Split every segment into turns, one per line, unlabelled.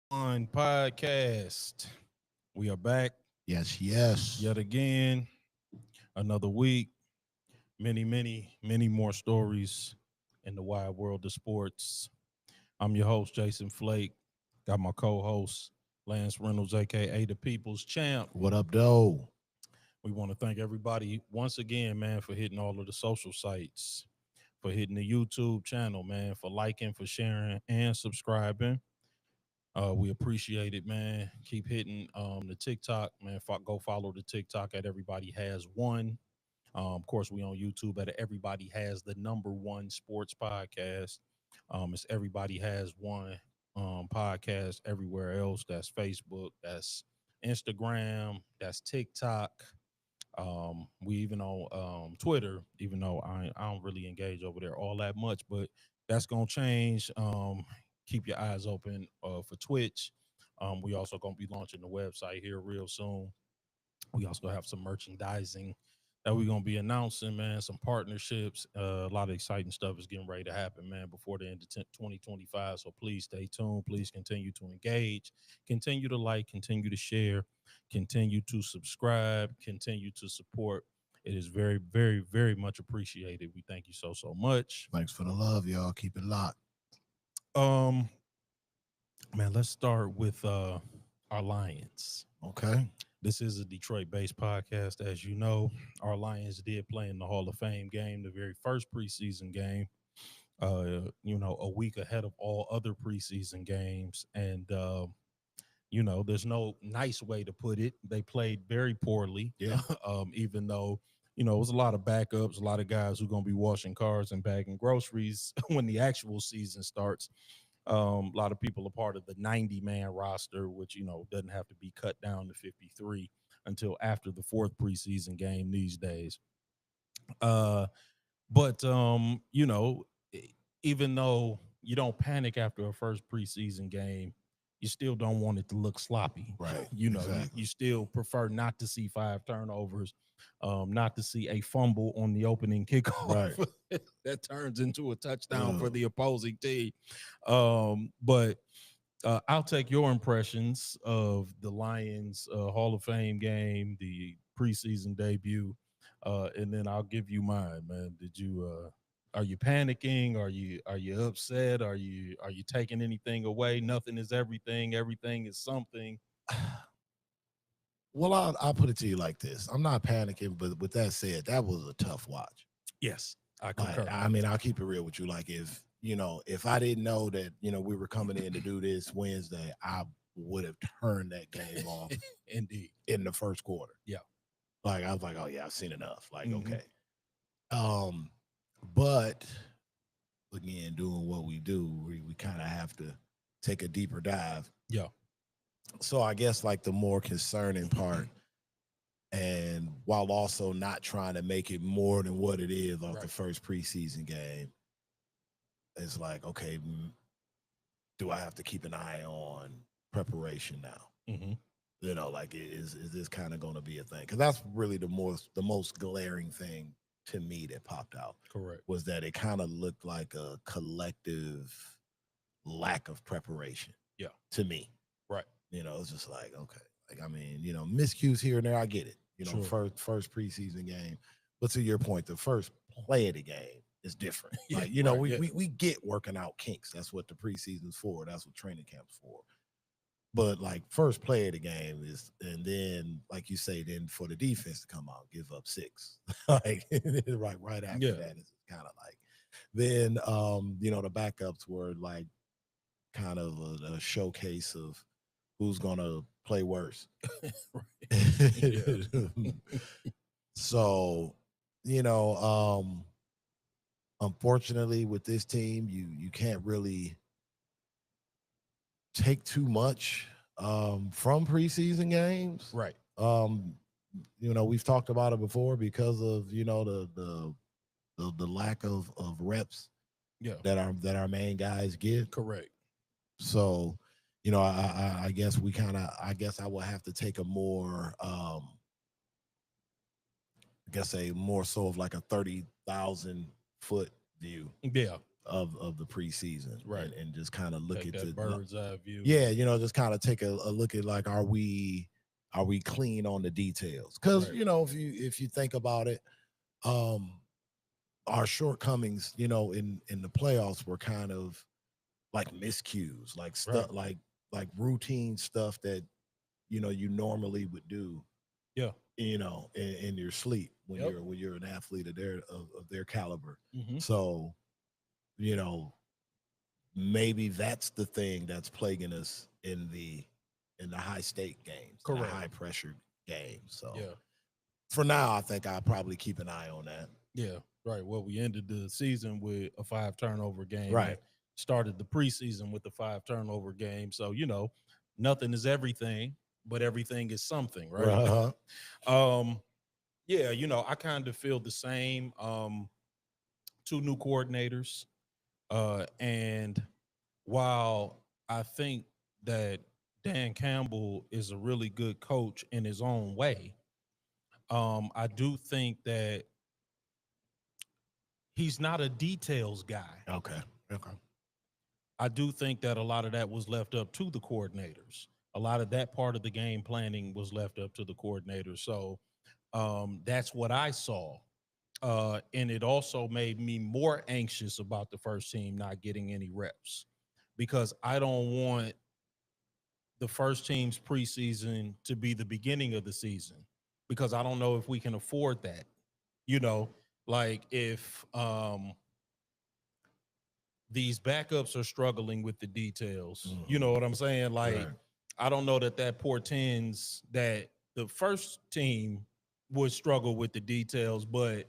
One podcast. We are back
Yes, yes.
yet again. Another week. Many more stories in the wide world of sports. I'm your host, Jason Flake. Got my co-host, Lance Reynolds, aka the People's Champ.
What up, though?
We want to thank everybody once again, man, for hitting all of the social sites, for hitting the YouTube channel, man, for liking, for sharing, and subscribing. We appreciate it, man. Keep hitting the TikTok, man. Go follow the TikTok at Everybody Has One. Of course, we on YouTube at Everybody Has the number one sports podcast. It's Everybody Has One podcast everywhere else. That's Facebook, that's Instagram, that's TikTok. We even on Twitter, even though I don't really engage over there all that much, but that's gonna change. Keep your eyes open for Twitch. We also gonna be launching the website here real soon. We also have some merchandising that we're gonna be announcing, man. Some partnerships. A lot of exciting stuff is getting ready to happen, man, before the end of 2025. So please stay tuned. Please continue to engage, continue to like, continue to share, continue to subscribe, continue to support. It is very much appreciated. We thank you so much.
Thanks for the love, y'all. Keep it locked.
Um, man, let's start with our Lions.
Okay.
This is a Detroit-based podcast, as you know. Our Lions did play in the Hall of Fame game, the very first preseason game. A week ahead of all other preseason games, and there's no nice way to put it. They played very poorly.
Yeah.
Even though it was a lot of backups, a lot of guys who are gonna be washing cars and bagging groceries when the actual season starts. A lot of people are part of the 90-man roster, which doesn't have to be cut down to 53 until after the fourth preseason game these days. Uh, but even though you don't panic after a first preseason game, you still don't want it to look sloppy.
Right.
You
Exactly.
still prefer not to see five turnovers, not to see a fumble on the opening kickoff
Right.
that turns into a touchdown for
Ugh.
the opposing team. But I'll take your impressions of the Lions Hall of Fame game, the preseason debut, and then I'll give you mine, man. Are you panicking? Are you upset? Are you taking anything away? Nothing is everything. Everything is something.
Well, I'll put it to you like this. I'm not panicking, but with that said, that was a tough watch.
Yes, I
Like,
concur.
I mean, I'll keep it real with you. Like, if I didn't know that, we were coming in to do this Wednesday, I would have turned that game off
Indeed.
in the first quarter.
Yeah.
Like, I was like, oh yeah, I've seen enough. Like,
Hmm.
okay. Um, but again, doing what we do, we kind of have to take a deeper dive.
Yeah.
So I guess like the more concerning part, and while also not trying to make it more than what it is off the
Right.
first preseason game, it's like, okay, do I have to keep an eye on preparation now?
Hmm.
Like is this kind of going to be a thing? Because that's really the most glaring thing to me that popped out
Correct.
was that it kind of looked like a collective lack of preparation
Yeah.
to me.
Right.
It's just like, okay. Like, I mean, miscues here and there, I get it.
Sure.
First preseason game. But to your point, the first play of the game is different.
Yeah.
Like,
Right.
we,
Yeah.
we get working out kinks. That's what the preseason's for. That's what training camp's for. But like first play of the game is, and then like you say, then for the defense to come out, give up six. Like right after
Yeah.
that, it's kind of like then the backups were like kind of a showcase of who's gonna play worse.
Right. Yeah.
So, you know, um, unfortunately with this team, you can't really take too much from preseason games.
Right.
Um, we've talked about it before because of the lack of reps
Yeah.
that our main guys get.
Correct.
So, I guess I guess I will have to take a more I guess a more so of like a 30,000 foot view
Yeah.
of the preseason,
Right.
and just kind of look
Take
at
that
the
bird's eye view.
yeah, just kind of take a look at like, are we clean on the details? Because
Right.
if you think about it, um, our shortcomings, in the playoffs were kind of like miscues, like
Right.
stuff, like routine stuff that you normally would do,
Yeah.
in your sleep when
Yep.
you're an athlete of their caliber.
Mm-hmm.
So, you know, maybe that's the thing that's plaguing us in the high stake games, in the
Correct.
high pressure games. So
Yeah.
for now, I think I'll probably keep an eye on that.
Yeah. Right. Well, we ended the season with a 5 turnover game and
Right.
started the preseason with the 5 turnover game. So, nothing is everything, but everything is something, right?
Uh-huh.
Um, yeah, I kind of feel the same. 2 new coordinators. And while I think that Dan Campbell is a really good coach in his own way, I do think that he's not a details guy.
Okay. Okay.
I do think that a lot of that was left up to the coordinators. A lot of that part of the game planning was left up to the coordinators. So that's what I saw. And it also made me more anxious about the first team not getting any reps because I don't want the first team's preseason to be the beginning of the season because I don't know if we can afford that. You know, like if these backups are struggling with the details, you know what I'm saying? Like,
Right.
I don't know that that portends that the first team would struggle with the details, but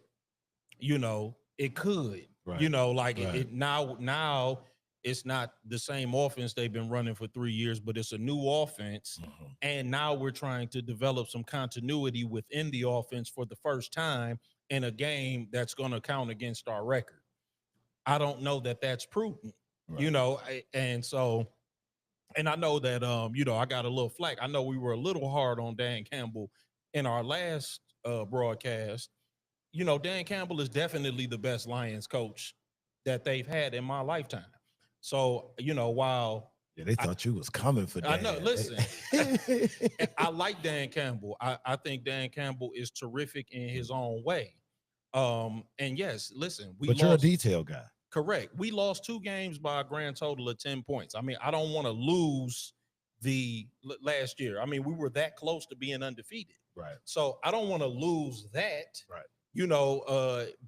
it could,
Right.
like
Right.
now it's not the same offense they've been running for 3 years, but it's a new offense.
Mhm.
And now we're trying to develop some continuity within the offense for the first time in a game that's going to count against our record. I don't know that that's prudent,
Right.
and so, and I know that, I got a little flack. I know we were a little hard on Dan Campbell in our last broadcast. Dan Campbell is definitely the best Lions coach that they've had in my lifetime. So, while
Yeah, they
I,
thought you was coming for
I know,
Dan.
listen, I like Dan Campbell. I think Dan Campbell is terrific in his own way. And yes, listen, we
But you're a
lost.
detail guy.
Correct. We lost 2 games by a grand total of 10 points. I mean, I don't want to lose the last year. I mean, we were that close to being undefeated.
Right.
So I don't want to lose that.
Right.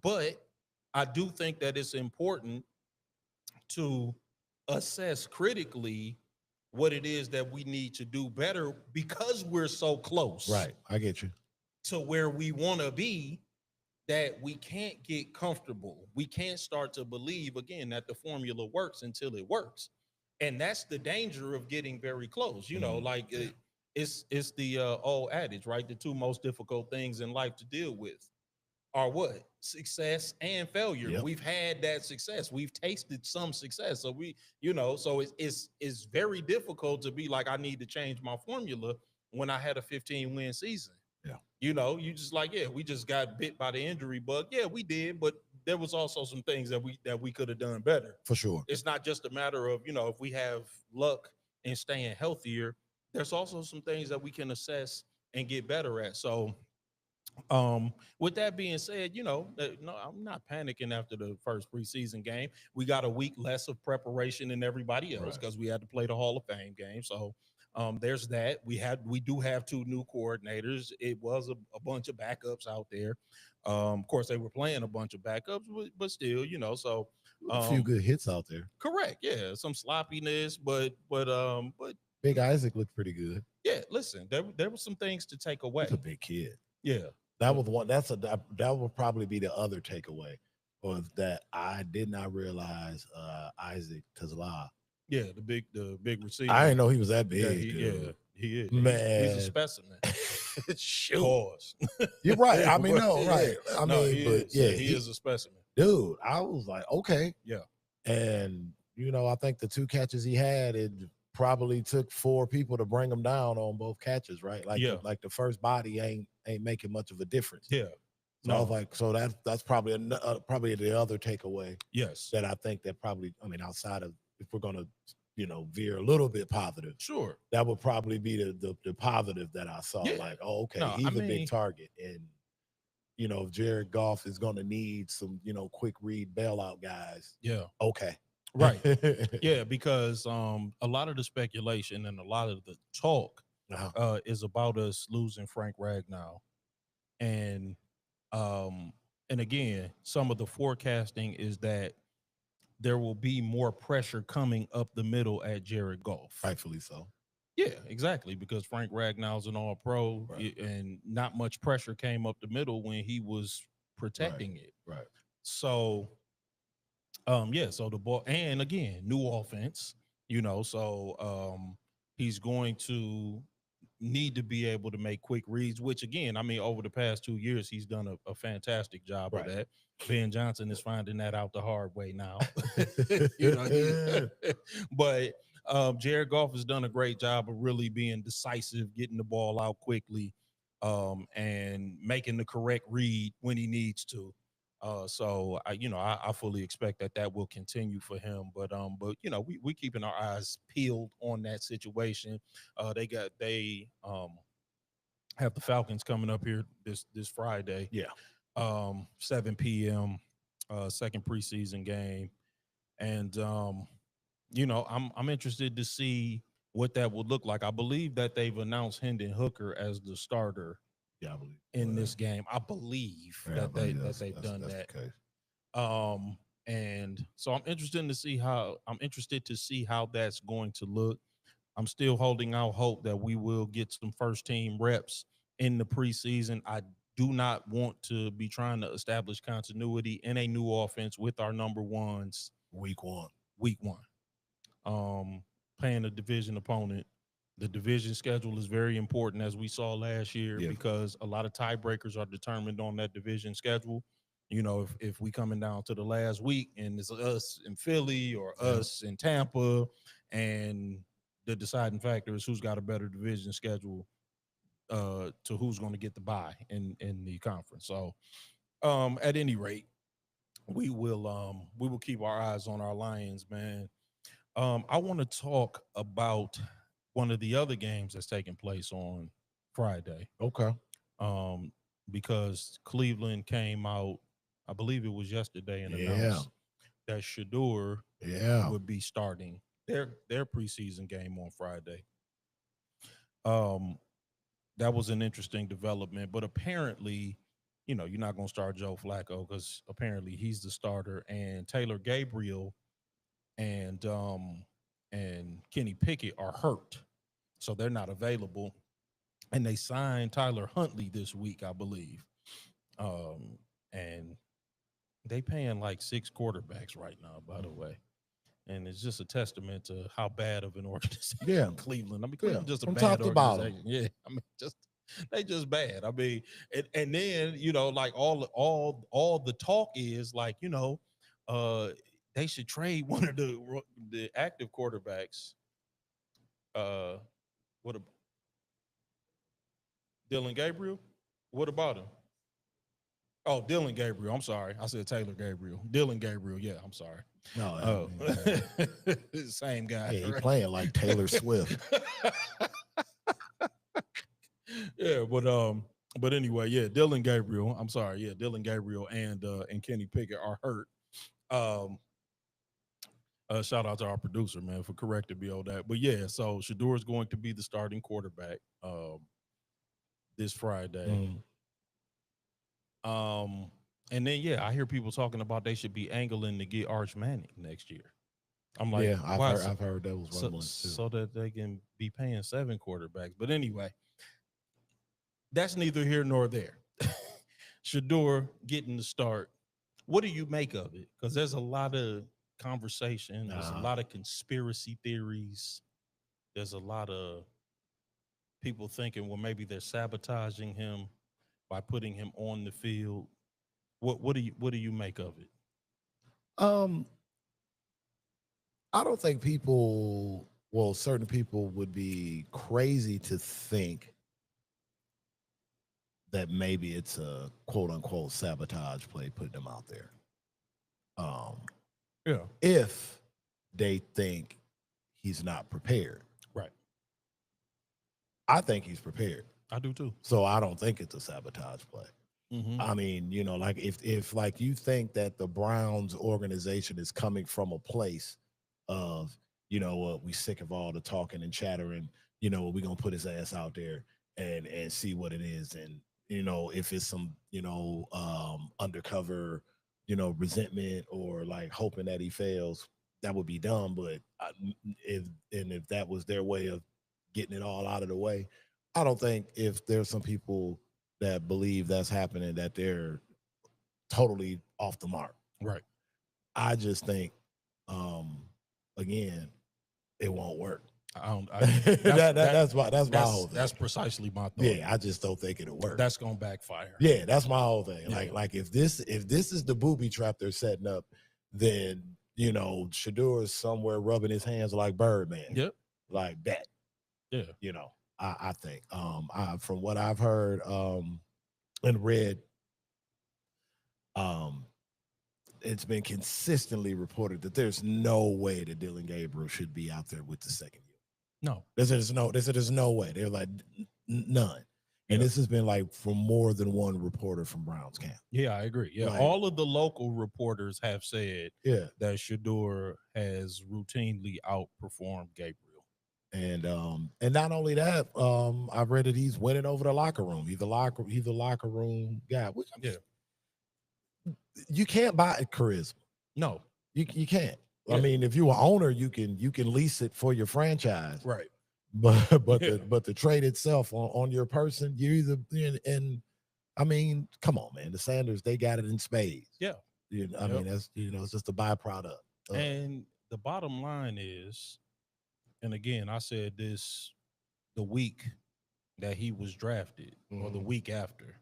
But I do think that it's important to assess critically what it is that we need to do better because we're so close
Right. I get you.
to where we want to be, that we can't get comfortable. We can't start to believe again that the formula works until it works. And that's the danger of getting very close.
Yeah.
It's the old adage, right? The 2 most difficult things in life to deal with are what? Success and failure.
Yep.
We've had that success. We've tasted some success. So so it's very difficult to be like, I need to change my formula when I had a 15-win season.
Yeah.
You just like, yeah, we just got bit by the injury bug. Yeah, we did, but there was also some things that we could have done better.
For sure.
It's not just a matter of, if we have luck in staying healthier, there's also some things that we can assess and get better at. So with that being said, no, I'm not panicking after the first preseason game. We got a week less of preparation than everybody else
Right.
because we had to play the Hall of Fame game. So there's that. We do have 2 new coordinators. It was a bunch of backups out there. Of course, they were playing a bunch of backups, but still, so
A few good hits out there.
correct, yeah, some sloppiness, but
Big Isaac looked pretty good.
yeah, listen, there were some things to take away.
He's a big kid.
Yeah,
That was one. That will probably be the other takeaway, was that I did not realize Isaac Tazla.
yeah, the big receiver.
I didn't know he was that
Yeah,
big. Dude.
he is. He's a
Man.
specimen.
Shoot.
Pause.
You're right. I mean,
But,
no,
yeah.
right. I
No,
mean, but yeah,
he is a specimen.
dude, I was like, okay.
Yeah.
And I think the 2 catches he had, it probably took 4 people to bring him down on both catches, right? Like,
Yeah.
like the first body ain't making much of a difference.
Yeah.
So I was like, so that's probably probably the other takeaway
Yes.
that I think that probably, I mean, outside of if we're gonna, veer a little bit positive,
Sure.
that would probably be the positive that I saw.
Yeah.
Like, oh, okay,
No, I
he's a big
mean,
target, and if Jared Goff is gonna need some, quick read bailout guys,
yeah.
okay,
Right. Yeah, because a lot of the speculation and a lot of the talk is about us losing Frank Ragnow. And um and again, some of the forecasting is that there will be more pressure coming up the middle at Jared Goff.
rightfully so.
Yeah, exactly. Because Frank Ragnow's an all-pro,
Right.
and not much pressure came up the middle when he was protecting it.
Right.
So, yeah. So the ball, and again, new offense. He's going to need to be able to make quick reads. Which, again, I mean, over the past 2 years, he's done a fantastic job of
Right.
that. Ben Johnson is finding that out the hard way now. But Jared Goff has done a great job of really being decisive, getting the ball out quickly, and making the correct read when he needs to. So I fully expect that will continue for him. But we keeping our eyes peeled on that situation. They have the Falcons coming up here this Friday.
Yeah.
7 p.m. Second preseason game, and I'm interested to see what that would look like. I believe that they've announced Hendon Hooker as the starter.
Yeah, I believe
in this game. I believe that they've done that.
The case.
And so I'm interested to see how that's going to look. I'm still holding out hope that we will get some first team reps in the preseason. I do not want to be trying to establish continuity in a new offense with our number ones
week one.
Playing a division opponent. The division schedule is very important, as we saw last year, because a lot of tiebreakers are determined on that division schedule. If we coming down to the last week and it's us in Philly or us in Tampa, and the deciding factor is who's got a better division schedule to who's going to get the bye in the conference. So at any rate, we will keep our eyes on our Lions, man. I want to talk about one of the other games that's taking place on Friday.
Okay.
Because Cleveland came out, I believe it was yesterday, and announced that Shador would be starting their preseason game on Friday. That was an interesting development, but apparently, you're not going to start Joe Flacco because apparently he's the starter, and Taylor Gabriel and Kenny Pickett are hurt, so they're not available. And they signed Tyler Huntley this week, I believe. And they paying like 6 quarterbacks right now, by the way. And it's just a testament to how bad of an organization Cleveland. I mean, Cleveland just a bad organization. Yeah, I mean, they just bad. I mean, and then like all the talk is like they should trade one of the active quarterbacks. What about Dylan Gabriel? What about him? Oh, Dylan Gabriel. I'm sorry. I said Taylor Gabriel. Dylan Gabriel. Yeah, I'm sorry.
No,
same guy.
Yeah, he playing like Taylor Swift.
Yeah, but anyway, yeah, Dylan Gabriel. I'm sorry. Yeah, Dylan Gabriel and Kenny Pickett are hurt. Shout out to our producer, man, for correcting me on that. But yeah, so Shador is going to be the starting quarterback this Friday. And then I hear people talking about they should be angling to get Arch Manning next year. I'm like,
I've heard that was rumblings too,
so that they can be paying 7 quarterbacks. But anyway, that's neither here nor there. Shador getting the start. What do you make of it? Because there's a lot of conversation. There's a lot of conspiracy theories. There's a lot of people thinking, well, maybe they're sabotaging him by putting him on the field. What do you make of it?
I don't think certain people would be crazy to think that maybe it's a quote unquote sabotage play putting them out there.
Yeah.
If they think he's not prepared,
Right.
I think he's prepared.
I do too.
So I don't think it's a sabotage play.
Mm-hmm.
I mean, like if like you think that the Browns organization is coming from a place of, we sick of all the talking and chattering, we're gonna put his ass out there and see what it is. And, if it's some, undercover, resentment or like hoping that he fails, that would be dumb. But if that was their way of getting it all out of the way, I don't think if there's some people that believe that's happening that they're totally off the mark.
Right.
I just think, again, it won't work.
I don't.
That's my whole thing.
That's precisely my thought.
Yeah, I just don't think it'll work.
That's gonna backfire.
Yeah, that's my whole thing.
Yeah.
Like if this is the booby trap they're setting up, then Shador is somewhere rubbing his hands like Birdman.
Yep.
Like that.
Yeah.
I think. From what I've heard and read, it's been consistently reported that there's no way that Dylan Gabriel should be out there with the second year.
No.
They said there's no way. They're like none. And this has been like from more than one reporter from Browns camp.
Yeah, I agree. Yeah,
like,
all of the local reporters have said that Shador has routinely outperformed Gabriel.
And not only that, I've read that he's winning over the locker room. He's a locker room guy. Which, you can't buy charisma.
No,
you can't.
Yeah.
I mean, if you're an owner, you can lease it for your franchise,
right?
But the trade itself on your person, you either and I mean, come on, man. The Sanders, they got it in spades.
Yeah,
I mean that's it's just a byproduct.
And the bottom line is, and again, I said this the week that he was drafted or the week after,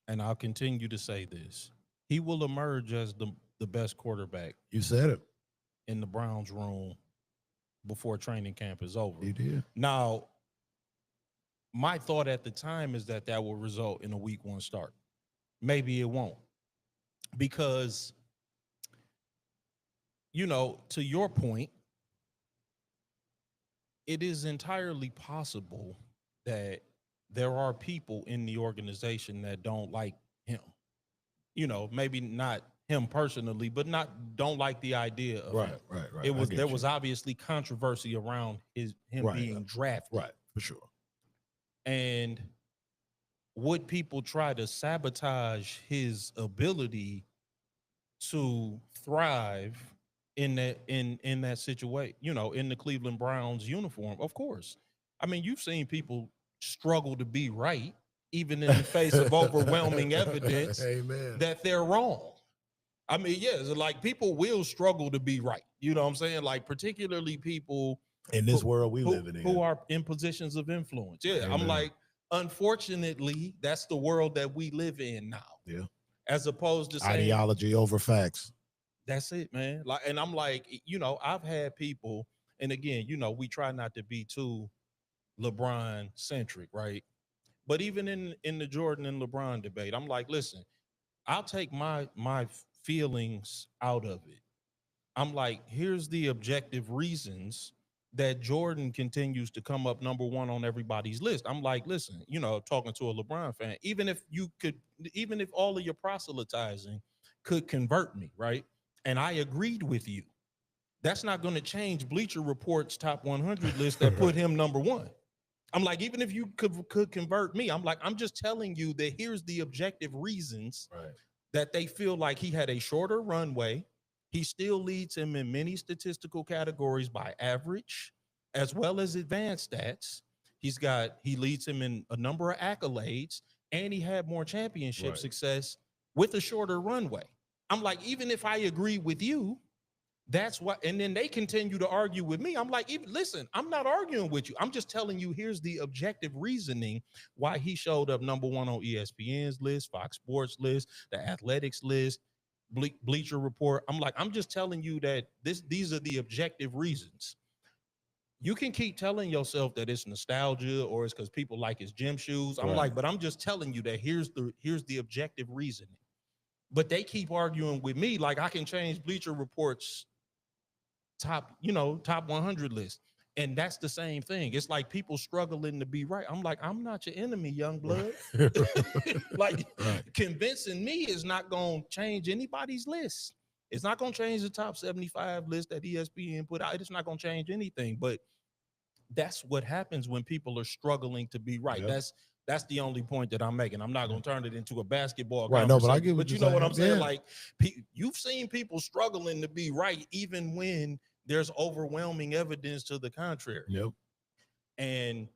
and I'll continue to say this: he will emerge as the best quarterback.
You said it
in the Browns room before training camp is over.
You did.
Now, my thought at the time is that will result in a week 1 start. Maybe it won't. Because, to your point, it is entirely possible that there are people in the organization that don't like him. Maybe not him personally, but don't like the idea of him.
Right.
There was obviously controversy around him being drafted.
Right, for sure.
And would people try to sabotage his ability to thrive in that situation, in the Cleveland Browns uniform? Of course. I mean, you've seen people struggle to be right, even in the face of overwhelming evidence that they're wrong. I mean, it's like people will struggle to be right. You know what I'm saying? Like particularly people
in this world we live in,
who are in positions of influence. Yeah,
Amen.
I'm like, unfortunately, that's the world that we live in now.
Yeah,
as opposed to saying,
ideology over facts.
That's it, man. Like, and I'm like, I've had people, and again, we try not to be too LeBron centric, right? But even in the Jordan and LeBron debate, I'm like, listen, I'll take my feelings out of it. I'm like, here's the objective reasons that Jordan continues to come up number 1 on everybody's list. I'm like, listen, talking to a LeBron fan, even if all of your proselytizing could convert me, right? And I agreed with you, that's not going to change Bleacher Report's top 100 list that put him number 1. I'm like, even if you could convert me, I'm like, I'm just telling you that here's the objective reasons that they feel like he had a shorter runway. He still leads him in many statistical categories by average, as well as advanced stats. He leads him in a number of accolades, and he had more championship success with a shorter runway. I'm like, even if I agree with you, that's what, and then they continue to argue with me. I'm like, listen, I'm not arguing with you. I'm just telling you, here's the objective reasoning why he showed up number 1 on ESPN's list, Fox Sports list, the Athletics list, Bleacher Report. I'm like, I'm just telling you that these are the objective reasons. you can keep telling yourself that it's nostalgia or it's because people like his gym shoes. I'm
Right.
like, but I'm just telling you that here's the objective reasoning. But they keep arguing with me like I can change Bleacher Report's top 100 list. And that's the same thing. It's like people struggling to be right. I'm like, I'm not your enemy, young blood. Like
Right.
convincing me is not going to change anybody's list. It's not going to change the top 75 list that ESPN put out. It's not going to change anything. But that's what happens when people are struggling to be right.
Yep.
That's the only point that I'm making. I'm not going to turn it into a basketball
Right. No, but I
conversation.
get what
But
you're
you know what
saying.
I'm saying?
Yeah.
Like you've seen people struggling to be right, even when there's overwhelming evidence to the contrary.
Yep.
And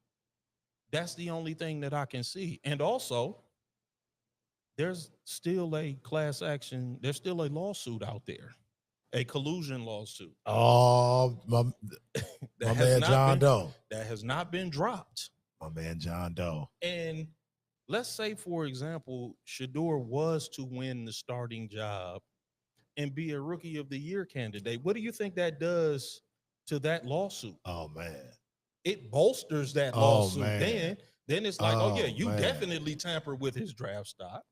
that's the only thing that I can see. And also, there's still a class action. There's still a lawsuit out there, a collusion lawsuit.
Oh, my
that
man John Doe.
That has not been dropped.
My man John Doe.
And let's say, for example, Shador was to win the starting job and be a rookie of the year candidate. What do you think that does to that lawsuit?
Oh man.
It bolsters that
Oh,
lawsuit.
man.
Then it's like, oh yeah,
Oh,
you
man.
definitely tampered with his draft stock.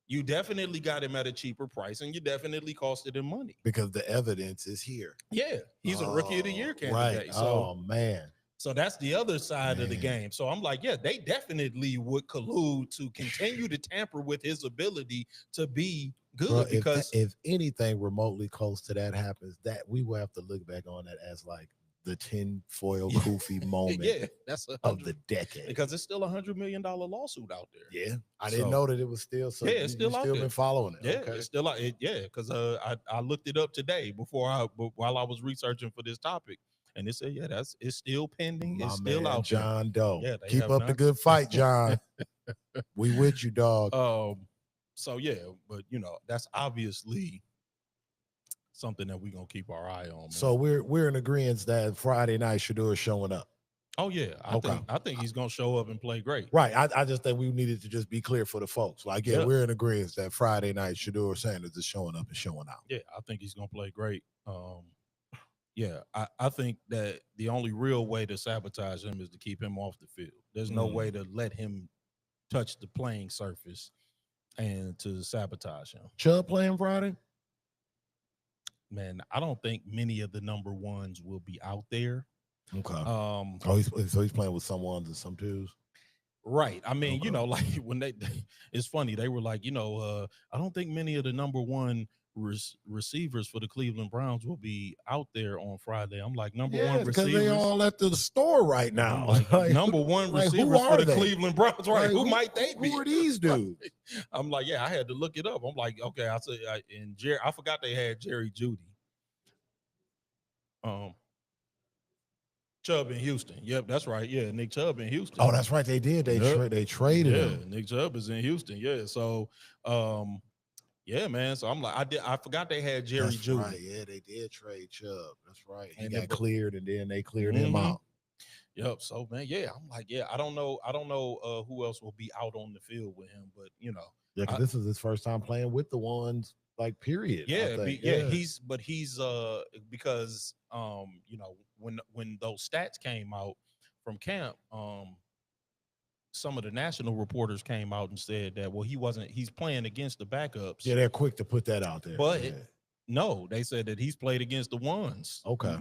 You definitely got him at a cheaper price, and you definitely costed him money.
Because the evidence is here.
Yeah, he's a rookie of the year candidate.
Right.
So,
Oh man.
so that's the other side of the
Man.
game. So I'm like, yeah, they definitely would collude to continue to tamper with his ability to be good.
Bro,
because
if anything remotely close to that happens, that we will have to look back on that as like the tinfoil Koofy moment
yeah, that's
of the decade.
because it's still $100 million lawsuit out there.
Yeah, I didn't know that it was still. So
yeah, it's still out there.
been following it.
Yeah,
Okay.
it's still out. Yeah, because I looked it up today while I was researching for this topic, and it said it's still pending.
My
It's still
man,
out
John Doe.
Yeah, they
keep
have
up the
not-
good fight, John. We with you, dog.
there. So yeah, but that's obviously something that we're gonna keep our eye on. Man.
So we're in agreement that Friday night Shador is showing up.
Oh yeah, I think he's gonna show up and play great.
Right. I just think we needed to just be clear for the folks. Like, yeah,
Yep.
we're in agreement that Friday night Shador Sanders is showing up and showing out.
Yeah, I think he's gonna play great. Yeah, I think that the only real way to sabotage him is to keep him off the field. There's no way to let him touch the playing surface and to sabotage him.
Chubb playing Friday?
Man, I don't think many of the number ones will be out there.
Okay. He's playing with some ones and some twos.
Right. I mean,
Okay.
like when it's funny. They were like, I don't think many of the number one receivers for the Cleveland Browns will be out there on Friday. I'm like, number one
because
receivers.
they all at the store right now.
Like, number one receivers for the Cleveland Browns. Right. Who might they be?
Who are these dudes?
I'm like, yeah, I had to look it up. I'm like, okay, I said, and Jerry, I forgot they had Jerry Jeudy. Chubb in Houston. Yep, that's right. Yeah, Nick Chubb in Houston.
Oh, that's right. They did. They traded him.
Nick Chubb is in Houston. Yeah. So yeah, man. So I'm like, I forgot they had Jerry Jeudy.
Right. Yeah, they did trade Chubb. That's right. He got cleared and then they cleared him out.
Yep. So man, yeah, I'm like, yeah, I don't know who else will be out on the field with him, but
Yeah, because this is his first time playing with the ones, like, period.
Yeah, he's because when those stats came out from camp, some of the national reporters came out and said that he's playing against the backups.
Yeah, they're quick to put that out there.
But no, they said that he's played against the ones.
Okay.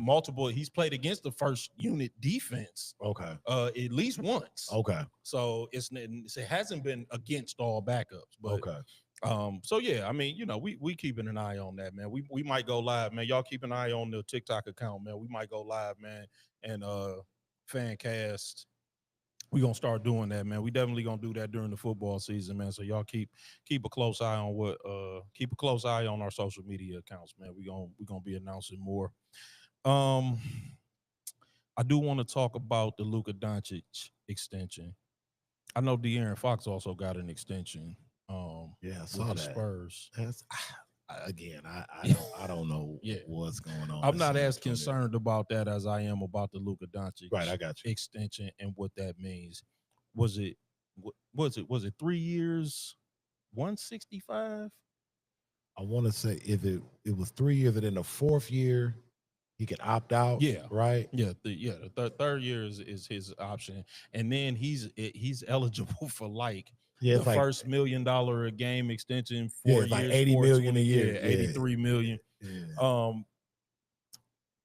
He's played against the first unit defense.
Okay.
At least once.
Okay.
So it hasn't been against all backups. But
okay.
So yeah, I mean, we keeping an eye on that, man. We might go live, man. Y'all keep an eye on the TikTok account, man. We might go live, man. And Fancast, we gonna start doing that, man. We definitely gonna do that during the football season, man. So y'all keep a close eye on keep a close eye on our social media accounts, man. We gonna be announcing more. I do want to talk about the Luka Doncic extension. I know De'Aaron Fox also got an extension.
I saw that.
Spurs.
That's, again, I don't know what's going on.
I'm not as concerned about that as I am about the Luka Doncic
I got you.
extension and what that means. Was it 3 years, 165?
I want to say if it was 3 years, and in the fourth year, He can opt out,
Yeah.
right?
Third year is his option, and then he's eligible for like
Yeah,
the
it's like
first $1 million a game extension,
yeah,
4 years,
80 million a
420,
year.
83 million.
Yeah.
Um,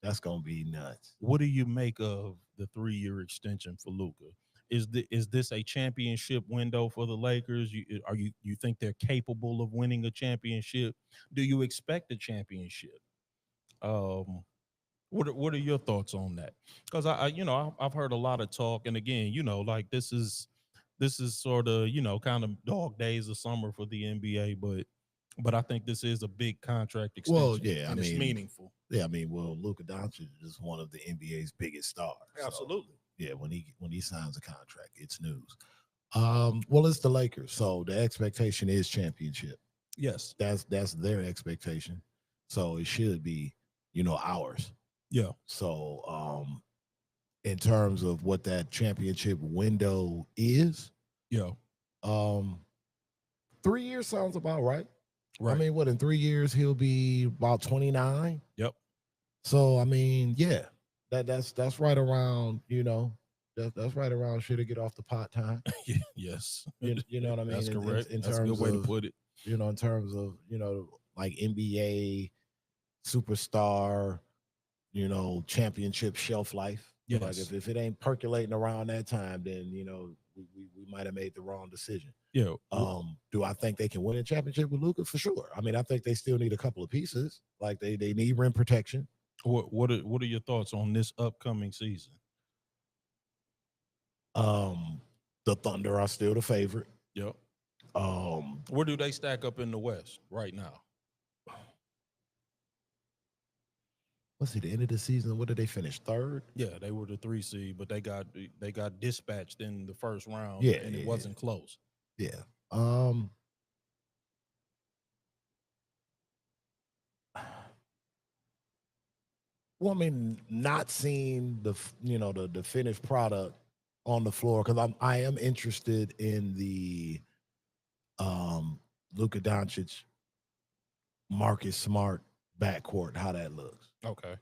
That's gonna be nuts.
what do you make of the 3 year extension for Luka? Is this a championship window for the Lakers? You think they're capable of winning a championship? Do you expect a championship? Um, what are your thoughts on that? Because I've heard a lot of talk, and again, like this is sort of kind of dog days of summer for the NBA, but I think this is a big contract
Well,
extension,
yeah, I
and it's
mean,
meaningful.
well, Luka Doncic is one of the NBA's biggest stars. So
Absolutely.
yeah, when he signs a contract, it's news. Well, it's the Lakers, so the expectation is championship.
Yes.
That's their expectation. So it should be, ours.
Yeah.
So in terms of what that championship window is,
Yeah.
um, 3 years sounds about right. I
Right.
mean, what, in 3 years he'll be about 29.
Yep.
So I mean, yeah, that's right around, that's right around should it get off the pot time.
Yes.
You know what I mean?
That's correct.
In
That's a good
terms
way to
of,
put it.
in terms of, like NBA superstar, championship shelf life. Like
Yes.
if it ain't percolating around that time, then we might have made the wrong decision.
Yeah.
Do I think they can win a championship with Luka? For sure. I mean, I think they still need a couple of pieces. Like they need rim protection.
What are your thoughts on this upcoming season?
Um, the Thunder are still the favorite.
Yep.
Um,
Where do they stack up in the West right now?
let's see, the end of the season, what did they finish? Third?
Yeah, they were the 3 seed, but they got dispatched in the first round,
Yeah,
and it
yeah,
wasn't close.
yeah. Um, well, I mean, not seeing the finished product on the floor because I am interested in the um Luka Doncic, Marcus Smart backcourt, how that looks.
Okay.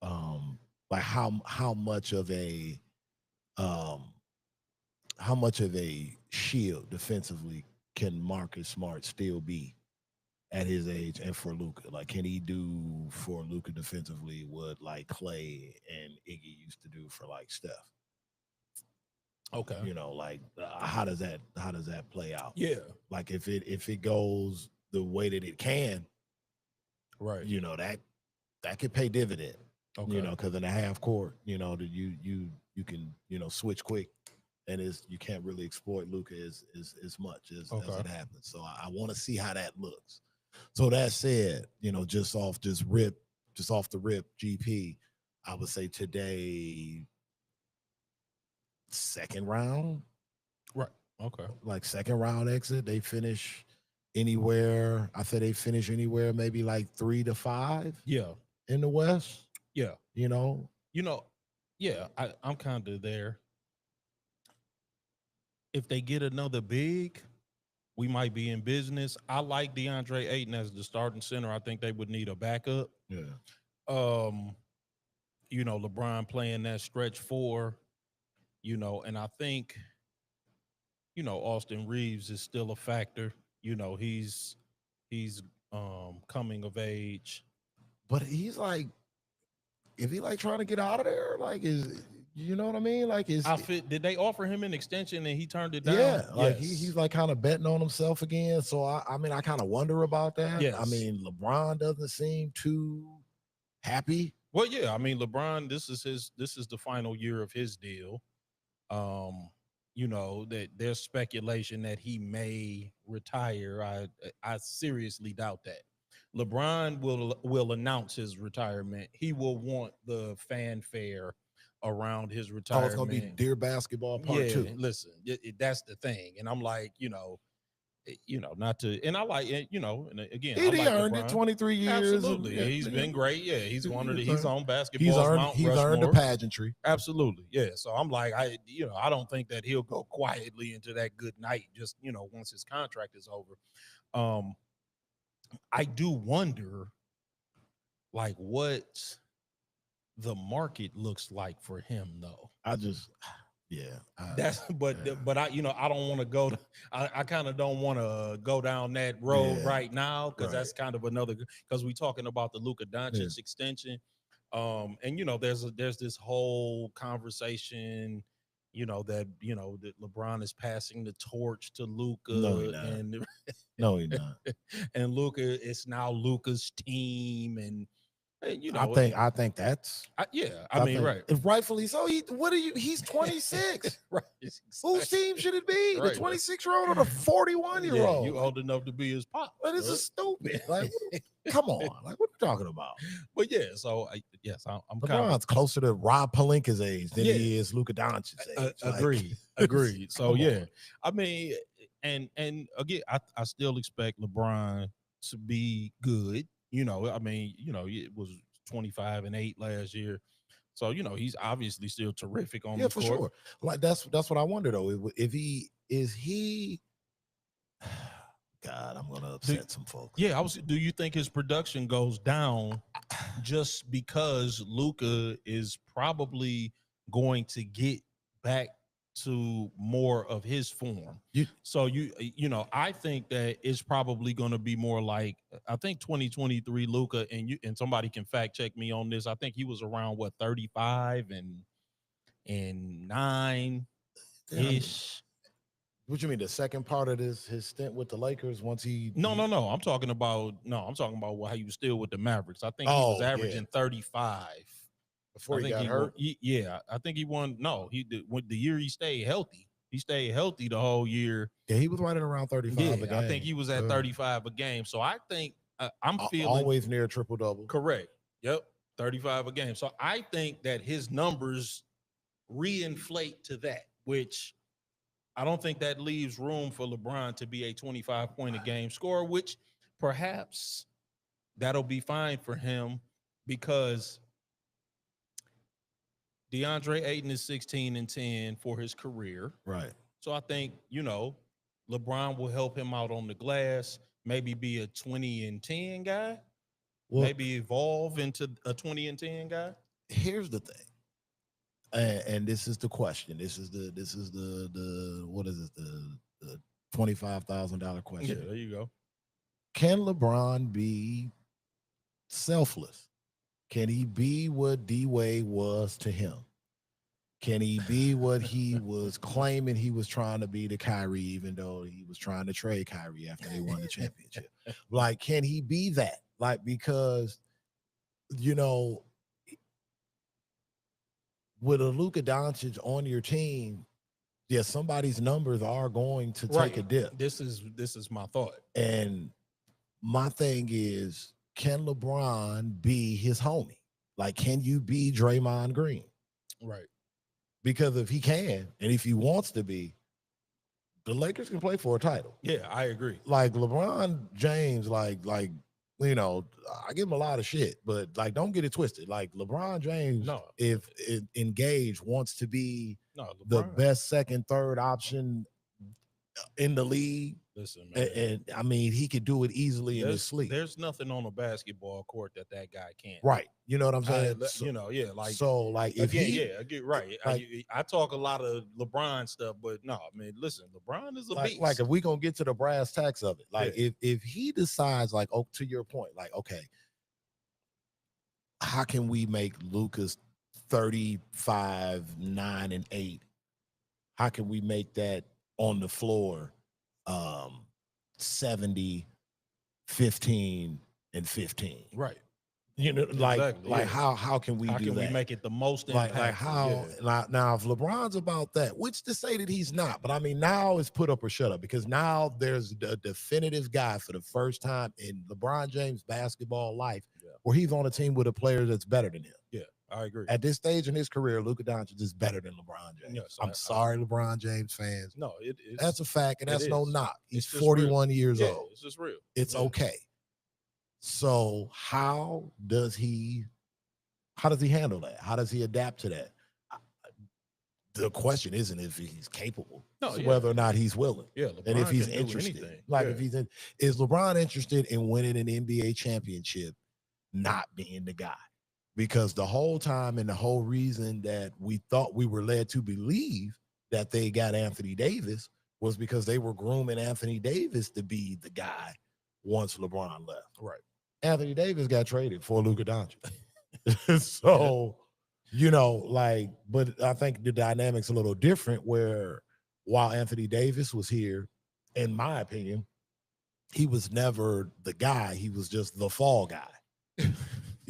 Um, like um how much of a shield defensively can Marcus Smart still be at his age and for Luka? Like, can he do for Luka defensively what like Clay and Iggy used to do for like Steph?
Okay.
Like how does that play out?
Yeah.
Like if it goes the way that it can,
Right.
that could pay dividend.
Okay.
Because in a half court, that you can switch quick, and you can't really exploit Luka as much as
Okay.
it happens. So I want to see how that looks. So that said, just off the rip, GP, I would say today, second round,
Right. Okay.
like second round exit. They finish anywhere. I say they finish anywhere maybe like 3 to 5
Yeah.
in the West.
Yeah.
You know,
You know, yeah, I'm kind of there. If they get another big, we might be in business. I like DeAndre Ayton as the starting center. I think they would need a backup.
yeah.
Um, LeBron playing that stretch four, and I think, Austin Reeves is still a factor. He's coming of age.
But he's like, if he like trying to get out of there, like is you know what I mean? Like
Did they offer him an extension and he turned it
yeah,
down?
like
Yes.
he's like kind of betting on himself again. So I mean I kind of wonder about that. I
Yes.
mean LeBron doesn't seem too happy.
Well, yeah, I mean LeBron, this is the final year of his deal. That there's speculation that he may retire. I seriously doubt that. LeBron will announce his retirement. He will want the fanfare around his
Oh, it's gonna be
retirement.
Dear Basketball Part
Yeah,
Two.
listen, that's the thing. And I'm like, not to, and I like it, and again, I
He
like
earned it.
LeBron.
23 years.
Absolutely, he's been great. Yeah, he's on
He's
basketball's
earned
Mount
he's earned the
Rushmore.
pageantry.
Absolutely, yeah. So I'm like, I don't think that he'll go quietly into that good night. Just once his contract is over. Um, I do wonder, like, what the market looks like for him, though.
I just, yeah.
That's but I I don't want to go. I kind of don't want to go down that road
Yeah,
right now because
right.
that's kind of another because we're talking about the Luka
Yeah.
Doncic extension. And there's this whole conversation, that LeBron is passing the torch to
No, he
Luka,
not.
and
No, he not.
and Luka, it's now Luka's team, and
I think that's
yeah, I
I
mean,
think
right,
and rightfully so. He's 26.
right,
Whose team should it be? The
right,
26-year-old or the 41-year
yeah,
old?
you old enough to be his pop.
But this is stupid. Like, come on. Like, what are you talking about?
But yeah, so yes, I'm kind of
LeBron's closer to Rob Palinka's age than
yeah,
he is Luka Doncic's age.
agreed,
Like,
agreed. So
come
yeah,
on.
I mean, and again, I still expect LeBron to be good. I mean, it was 25-8 last year, so he's obviously still terrific on
Yeah,
the
for
court.
sure. Like that's what I wonder though. If he God, I'm gonna
Do,
upset some folks.
yeah, Do you think his production goes down just because Luka is probably going to get back to more of his form?
You
So I think that it's probably going to be more like I think 2023 Luka, and somebody can fact check me on this. I think he was around 35 and 9
I mean,
ish.
what you mean the second part of his stint with the Lakers once
No, no, no. I'm talking about how he was still with the Mavericks. I think he was
Oh yeah,
averaging 35.
before
I
he
think
got
he won.
hurt.
Yeah, I think he won. No, he did. When the year he stayed healthy, he stayed healthy the whole year.
Yeah, he was right at around 35 a
Yeah, I think
game.
he was at 35 a game. So I think I'm feeling
Always near triple double.
correct. Yep, 35 a game. So I think that his numbers reinflate to that, which I don't think that leaves room for LeBron to be a 25 point a game scorer, which perhaps that'll be fine for him because DeAndre Ayton is 16-10 for his career.
Right.
So I think, LeBron will help him out on the glass, maybe be a 20-10 guy,
Well,
maybe evolve into a 20-10 guy.
here's the thing. And this is the question. This is the what is it? The $25,000 question.
Yeah, there you go.
Can LeBron be selfless? Can he be what D Wade was to him? Can he be what he was claiming he was trying to be to Kyrie, even though he was trying to trade Kyrie after they won the championship? Like, can he be that? Like, because, with a Luka Doncic on your team, yeah, somebody's numbers are going to take a dip.
This is my thought.
And my thing is, can LeBron be his homie? Like, can you be Draymond Green?
Right.
Because if he can, and if he wants to be, the Lakers can play for a title.
Yeah, I agree.
Like LeBron James, I give him a lot of shit, but like, don't get it twisted. Like LeBron James, if engaged, wants to be the best second, third option in the league.
Listen, man.
And I mean, he could do it easily in his sleep.
There's nothing on a basketball court that guy can't.
Right. You know what I'm saying? If
I get right. I talk a lot of LeBron stuff, but no, I mean, listen, LeBron is a beast.
Like if we gonna get to the brass tacks of it, like if he decides, like, oh, to your point, like, okay, how can we make Luka's 35, 9, and 8? How can we make that on the floor 70, 15, and 15?
Right.
How can we do that? How can we
make it the most impactful?
Like how now if LeBron's about that, which to say that he's not, but I mean, now it's put up or shut up, because now there's a definitive guy for the first time in LeBron James basketball life where he's on a team with a player that's better than him.
Yeah, I agree.
At this stage in his career, Luka Doncic is better than LeBron James. Yes, I'm sorry, LeBron James fans.
No,
that's a fact, and that's no knock. He's 41 years old.
It's just real.
It's okay. So how does he handle that? How does he adapt to that? The question isn't if he's capable, whether or not he's willing.
Yeah,
and if he's interested. If he's is LeBron interested in winning an NBA championship, not being the guy? because the whole time and the whole reason that we thought we were led to believe that they got Anthony Davis was because they were grooming Anthony Davis to be the guy once LeBron left.
Right.
Anthony Davis got traded for Luka Doncic. So, but I think the dynamic's a little different where while Anthony Davis was here, in my opinion, he was never the guy. He was just the fall guy.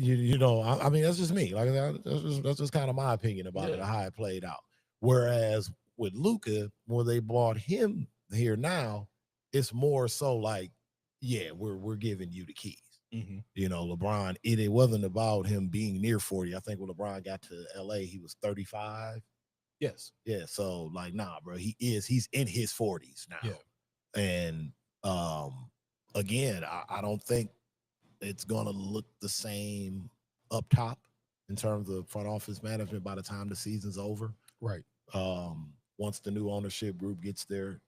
I mean, that's just me. Like that's just kind of my opinion about it, how it played out. Whereas with Luka, when they brought him here now, it's more so like, yeah, we're giving you the keys. LeBron, it wasn't about him being near 40. I think when LeBron got to LA, he was 35.
Yes.
Yeah. So like, nah, bro, he's in his 40s now. Yeah. And again, I don't think it's gonna look the same up top in terms of front office management by the time the season's over.
Right.
Once the new ownership group gets their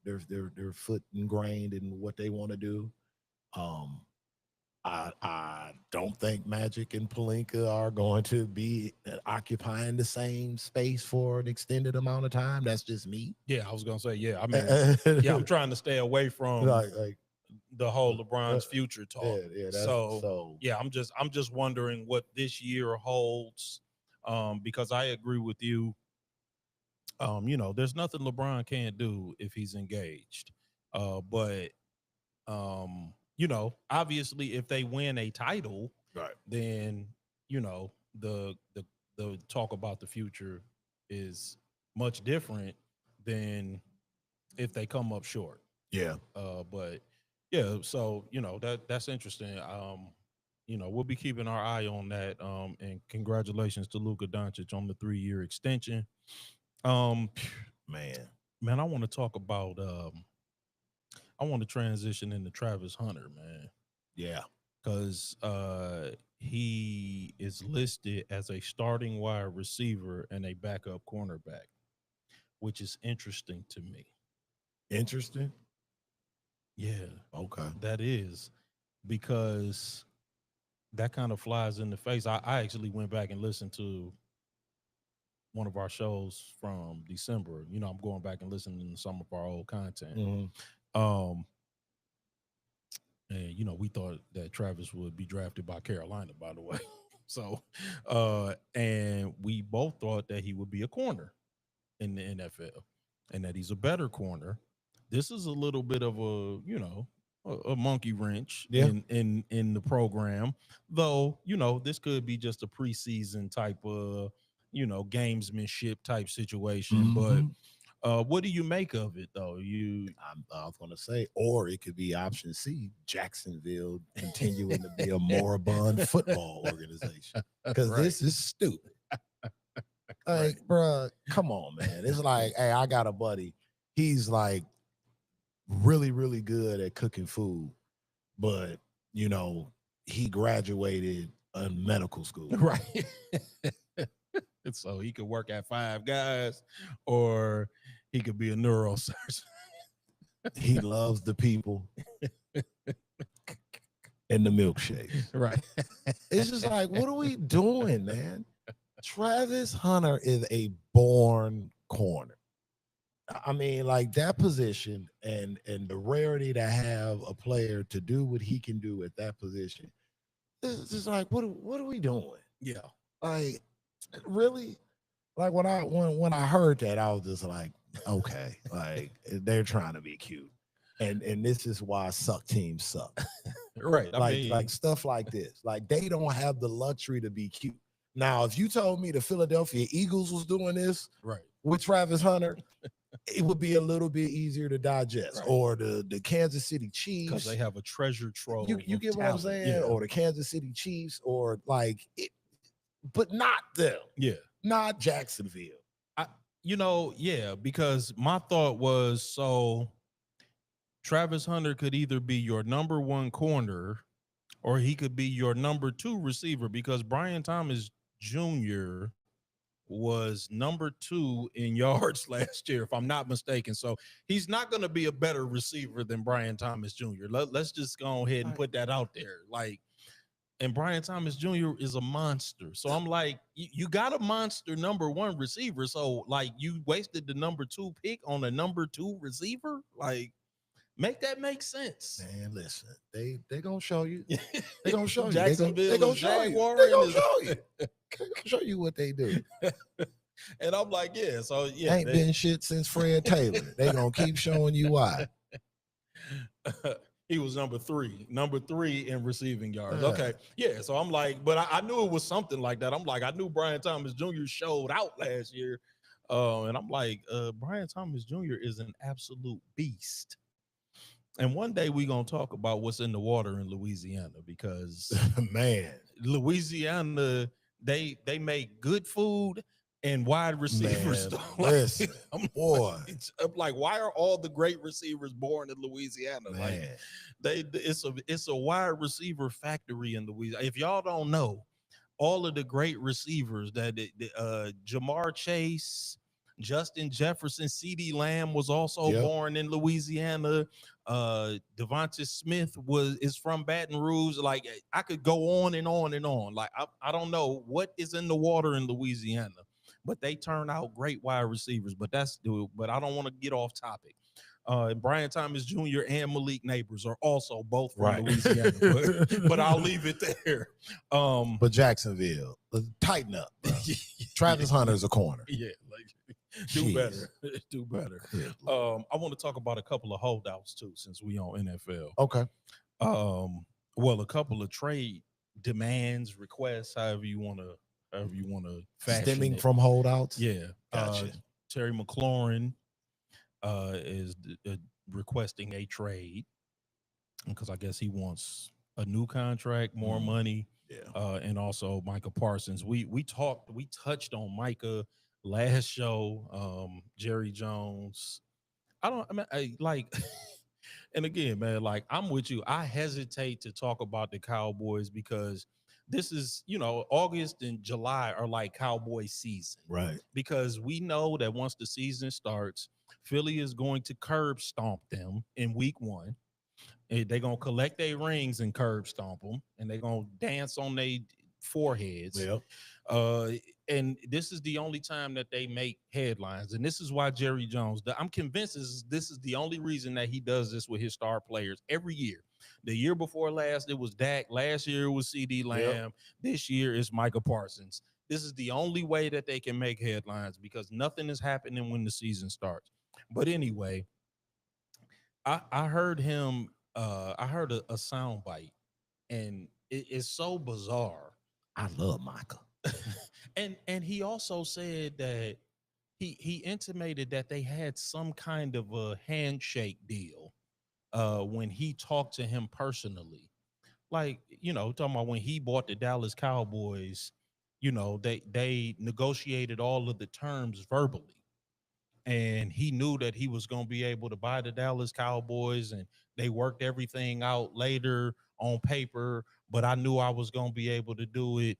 foot ingrained in what they want to do. I don't think Magic and Pelinka are going to be occupying the same space for an extended amount of time. That's just me.
Yeah, I was gonna say, yeah. I mean, yeah, I'm trying to stay away from
like
the whole LeBron's future talk.
Yeah,
so yeah, I'm just wondering what this year holds. Because I agree with you. There's nothing LeBron can't do if he's engaged. But obviously if they win a title,
right,
then the talk about the future is much different than if they come up short.
Yeah.
But yeah, so that's interesting. We'll be keeping our eye on that. And congratulations to Luka Doncic on the 3-year extension. Man, I want to talk about I want to transition into Travis Hunter, man.
Yeah.
Because he is listed as a starting wide receiver and a backup cornerback, which is interesting to me.
Interesting?
Yeah.
Okay.
That is, because that kind of flies in the face. I actually went back and listened to one of our shows from December. I'm going back and listening to some of our old content.
Mm-hmm.
And we thought that Travis would be drafted by Carolina, by the way. So and we both thought that he would be a corner in the NFL and that he's a better corner. This is a little bit of a monkey wrench in the program, though. This could be just a preseason type of gamesmanship type situation.
Mm-hmm.
But what do you make of it, though?
I was going to say, or it could be option C, Jacksonville continuing to be a moribund football organization, because this is stupid. Like, bruh, come on, man. It's like, hey, I got a buddy. He's like really, really good at cooking food, but he graduated in medical school,
right? So he could work at Five Guys, or he could be a neurosurgeon.
He loves the people and the milkshakes.
Right.
It's just like, what are we doing, man? Travis Hunter is a born corner. I mean, like that position and the rarity to have a player to do what he can do at that position. It's just like, what are we doing?
Yeah.
Like, really? Like when I heard that, I was just like, okay, like they're trying to be cute. And this is why suck teams suck.
Right.
Like stuff like this. Like they don't have the luxury to be cute. Now, if you told me the Philadelphia Eagles was doing this with Travis Hunter, it would be a little bit easier to digest. Right. Or the Kansas City Chiefs.
Because they have a treasure trove.
You get what I'm saying? Yeah. Or the Kansas City Chiefs, or like it, but not them.
Yeah.
Not Jacksonville.
Because my thought was, so Travis Hunter could either be your number one corner or he could be your number two receiver, because Brian Thomas Jr. was number 2 in yards last year, if I'm not mistaken. So he's not going to be a better receiver than Brian Thomas Jr. Let's just go ahead and put that out there. Like, and Brian Thomas Jr. is a monster. So I'm like, you got a monster number one receiver. So like you wasted the number two pick on a number two receiver. Like, make that make sense.
Man, listen, they gonna show you. They gonna show you.
Jacksonville
They gonna
is
show you.
Jaguar.
They gonna show you. They gonna show you what they do.
And I'm like, yeah. So yeah,
Ain't been shit since Fred Taylor. They gonna keep showing you why.
He was number three in receiving yards. Okay. Yeah. So I'm like, but I knew it was something like that. I'm like, I knew Brian Thomas Jr. showed out last year. And I'm like, Brian Thomas Jr. is an absolute beast. And one day we're gonna talk about what's in the water in Louisiana, because
Man,
Louisiana, they make good food and wide receivers.
Man,
Like,
listen, boy.
I'm like, why are all the great receivers born in Louisiana?
Man.
Like, it's a wide receiver factory in Louisiana. If y'all don't know, all of the great receivers that Jamar Chase, Justin Jefferson, CD Lamb was also born in Louisiana. Devonta Smith is from Baton Rouge. Like, I could go on and on and on. Like, I don't know what is in the water in Louisiana, but they turn out great wide receivers. But I don't want to get off topic. Brian Thomas Jr. and Malik Neighbors are also both from Louisiana, but I'll leave it there.
But Jacksonville, tighten up. Travis Hunter's a corner.
Yeah, like, do better. I want to talk about a couple of holdouts too, since we on NFL.
Okay.
Well, a couple of trade demands, requests, however you want to fashion
stemming
it.
from holdouts.
Yeah.
Gotcha.
Terry McLaurin is requesting a trade because I guess he wants a new contract, more money.
Yeah.
And also Micah Parsons. We touched on Micah last show. Jerry Jones. And again, man, like, I'm with you. I hesitate to talk about the Cowboys because this is, August and July are like Cowboy season.
Right.
Because we know that once the season starts, Philly is going to curb stomp them in week one. They're going to collect their rings and curb stomp them, and they're going to dance on their foreheads.
Yeah.
And this is the only time that they make headlines. And this is why Jerry Jones, I'm convinced this is the only reason that he does this with his star players every year. The year before last, it was Dak. Last year, it was CD Lamb.
Yep.
This year, it's Micah Parsons. This is the only way that they can make headlines because nothing is happening when the season starts. But anyway, I heard him. I heard a sound bite, and it's so bizarre.
I love Micah.
and he also said that he intimated that they had some kind of a handshake deal when he talked to him personally. Like, talking about when he bought the Dallas Cowboys, they negotiated all of the terms verbally. And he knew that he was going to be able to buy the Dallas Cowboys, and they worked everything out later on paper, but I knew I was going to be able to do it.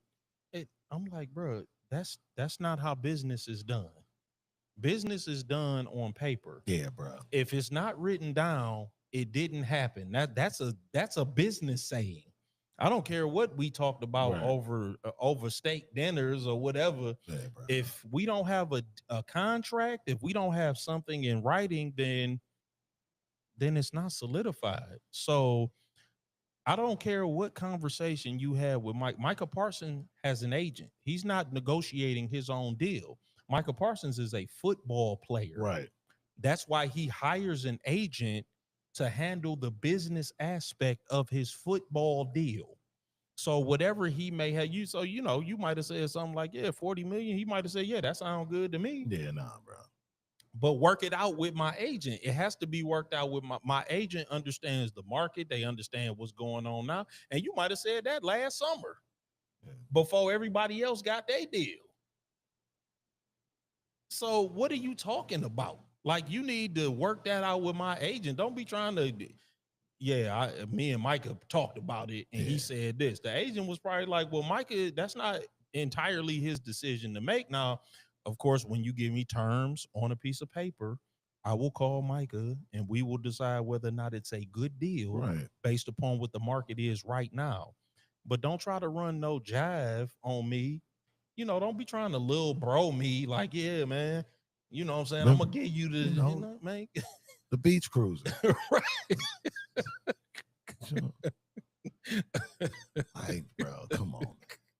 I'm like, bro, that's not how business is done. Business is done on paper.
Yeah, bro.
If it's not written down, it didn't happen. That's a business saying. I don't care what we talked about over steak dinners or whatever.
Yeah,
if we don't have a contract, if we don't have something in writing, then it's not solidified. So I don't care what conversation you have with Micah Parsons has an agent. He's not negotiating his own deal. Micah Parsons is a football player.
Right.
That's why he hires an agent to handle the business aspect of his football deal. So whatever he may have you might have said something like, yeah, 40 million. He might have said, yeah, that sounds good to me.
Yeah, nah, bro.
But work it out with my agent. It has to be worked out with my agent understands the market. They understand what's going on now. And you might have said that last summer before everybody else got their deal. So what are you talking about? Like, you need to work that out with my agent. Don't be trying to, me and Micah talked about it, and he said this. The agent was probably like, well, Micah, that's not entirely his decision to make. Now, of course, when you give me terms on a piece of paper, I will call Micah, and we will decide whether or not it's a good deal based upon what the market is right now. but don't try to run no jive on me. Don't be trying to little bro me like, yeah, man. You know what I'm saying? I'm gonna give you the, man.
the beach cruiser.
Right.
Like, bro, come on.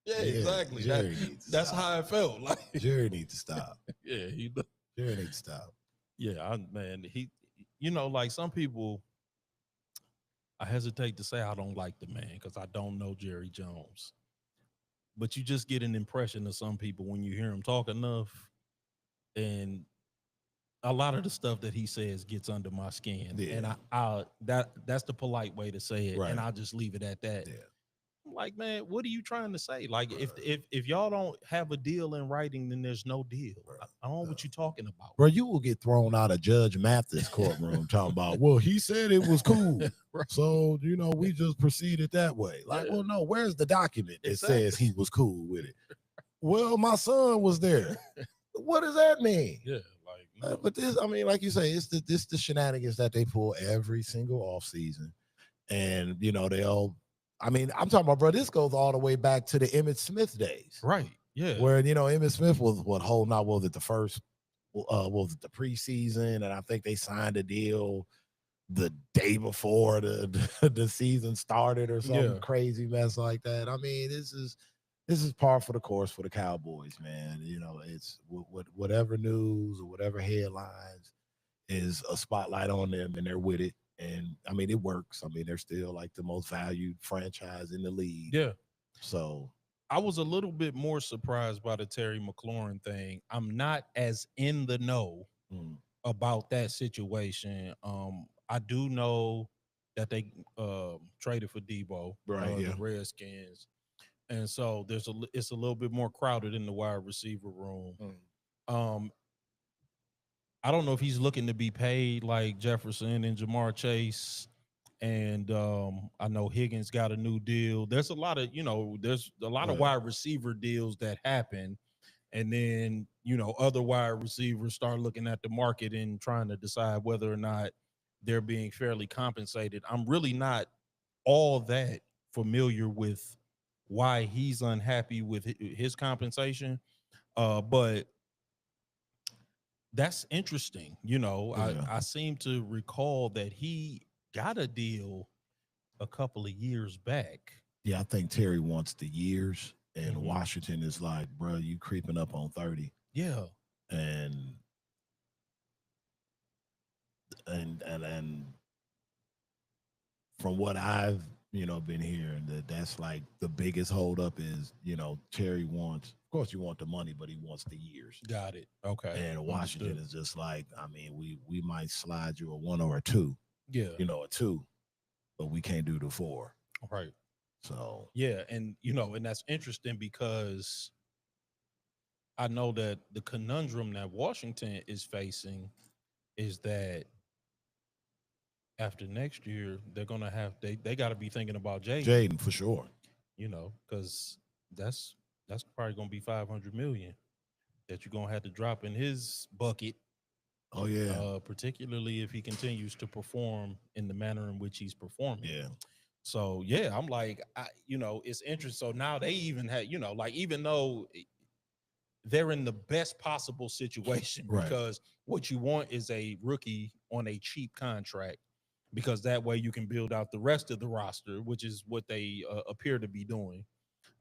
Yeah, exactly.
Jerry needs to
That's
stop.
how I felt. Like,
Jerry needs to stop.
yeah,
Jerry needs to stop.
yeah, man, like some people, I hesitate to say I don't like the man because I don't know Jerry Jones, but you just get an impression of some people when you hear him talk enough, and a lot of the stuff that he says gets under my skin, and that's the polite way to say it, and I'll just leave it at that.
Yeah.
I'm like, man, what are you trying to say? Like, if y'all don't have a deal in writing, then there's no deal. I don't know what you're talking about.
Bro, you will get thrown out of Judge Mathis' courtroom talking about, well, he said it was cool. Right. So, we just proceeded that way. Like, well, no, where's the document that says he was cool with it? Well, my son was there. What does that mean?
Yeah, like,
but this, I mean, like you say, it's the shenanigans that they pull every single off season. And, I'm talking about, bro, this goes all the way back to the Emmitt Smith days.
Right. Yeah.
Where, Emmitt Smith was holding out, was it the first, was it the preseason? And I think they signed a deal the day before the season started or something crazy mess like that. I mean, this is par for the course for the Cowboys, man. It's whatever news or whatever headlines is a spotlight on them, and they're with it. And I mean, it works. I mean, they're still like the most valued franchise in the league.
Yeah.
So
I was a little bit more surprised by the Terry McLaurin thing. I'm not as in the know about that situation. I do know that they traded for Debo, the Redskins, and so it's a little bit more crowded in the wide receiver room. I don't know if he's looking to be paid like Jefferson and Jamar Chase. And I know Higgins got a new deal. There's a lot of, of wide receiver deals that happen. And then, other wide receivers start looking at the market and trying to decide whether or not they're being fairly compensated. I'm really not all that familiar with why he's unhappy with his compensation. But that's interesting. I seem to recall that he got a deal a couple of years back.
Yeah, I think Terry wants the years, and Washington is like, bro, you creeping up on 30.
Yeah.
And from what I've, been hearing, that's like the biggest holdup is, Terry wants, of course you want the money, but he wants the years.
Got it. Okay.
And Washington is just like, I mean, we might slide you a 1 or a 2.
Yeah.
A 2, but we can't do the 4.
Right.
So
yeah, and and that's interesting because I know that the conundrum that Washington is facing is that after next year they're gonna have they got to be thinking about
Jaden for sure.
Because that's probably gonna be $500 million that you're gonna have to drop in his bucket.
Oh yeah.
Particularly if he continues to perform in the manner in which he's performing.
Yeah.
So yeah, I'm like, it's interesting. So now they even had, even though they're in the best possible situation, because what you want is a rookie on a cheap contract, because that way you can build out the rest of the roster, which is what they appear to be doing.